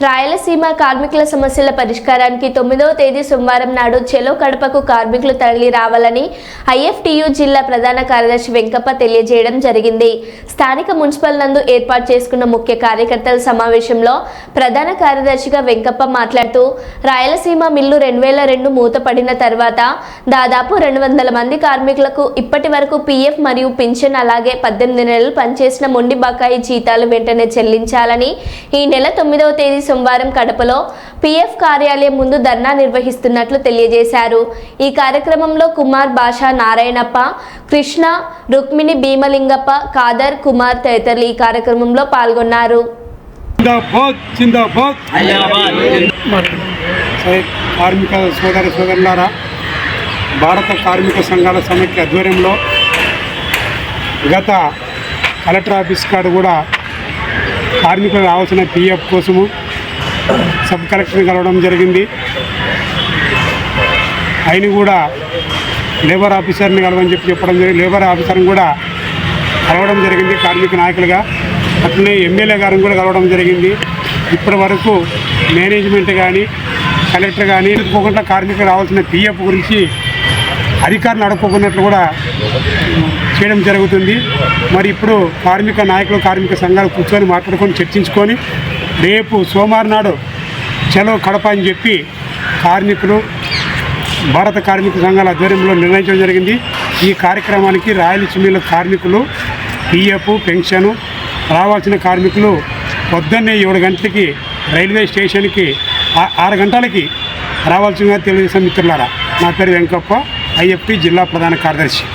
రాయలసీమ కార్మికుల సమస్యల పరిష్కారానికి 9వ తేదీ సోమవారం నాడు చెలో కడపకు కార్మికులు తరలి రావాలని ఐఎఫ్టియు జిల్లా ప్రధాన కార్యదర్శి వెంకప్ప తెలియజేయడం జరిగింది. స్థానిక మున్సిపల్ నందు ఏర్పాటు చేసుకున్న ముఖ్య కార్యకర్తల సమావేశంలో ప్రధాన కార్యదర్శిగా వెంకప్ప మాట్లాడుతూ రాయలసీమ మిల్లు 2002 మూతపడిన తర్వాత దాదాపు 200 మంది కార్మికులకు ఇప్పటి వరకు పీఎఫ్ మరియు పింఛన్ అలాగే 18 నెలలు పనిచేసిన మొండి బకాయి జీతాలు వెంటనే చెల్లించాలని ఈ నెల 9వ తేదీ సోమవారం కడపలో పీఎఫ్ కార్యాలయం ముందు ధర్నా నిర్వహిస్తున్నట్లు తెలియజేశారు. ఈ కార్యక్రమంలో కుమార్ భాషా, నారాయణప్ప, కృష్ణ, రుక్మిణి, భీమలింగప్ప, కాదర్, కుమార్ తదితరులు ఈ కార్యక్రమంలో పాల్గొన్నారు. కార్మిక సోదరులారా, భారత కార్మిక సంఘాల సమైక్య ఆధ్వర్యంలో గత కలెక్టర్ ఆఫీస్ కాడ కూడా కార్మికులకు రావాల్సిన పీఎఫ్ కోసము సబ్ కలెక్టర్ని కలవడం జరిగింది. ఆయన కూడా లేబర్ ఆఫీసర్ని కలవని చెప్పడం జరిగింది. లేబర్ ఆఫీసర్ని కూడా కలవడం జరిగింది కార్మిక నాయకులుగా. అట్లనే ఎమ్మెల్యే గారిని కూడా కలవడం జరిగింది. ఇప్పటి వరకు మేనేజ్మెంట్ కానీ కలెక్టర్ కానీ అనుకోకుండా కార్మికులు రావాల్సిన పీఎఫ్ గురించి అధికారులు అడుక్కోకున్నట్లు కూడా చేయడం జరుగుతుంది. మరి ఇప్పుడు కార్మిక నాయకులు, కార్మిక సంఘాలు కూర్చొని మాట్లాడుకొని చర్చించుకొని రేపు సోమవారం నాడు చలో కడప అని చెప్పి కార్మికులు, భారత కార్మిక సంఘాల ఆధ్వర్యంలో నిర్ణయించడం జరిగింది. ఈ కార్యక్రమానికి రాయలసీమలో కార్మికులు పీఎఫ్, పెన్షను రావాల్సిన కార్మికులు పొద్దున్నే 7 గంటలకి రైల్వే స్టేషన్కి 6 గంటలకి రావాల్సిందిగా తెలుగుదేశం మిత్రులారా. నా పేరు వెంకప్ప, ఐఎఫ్టి జిల్లా ప్రధాన కార్యదర్శి.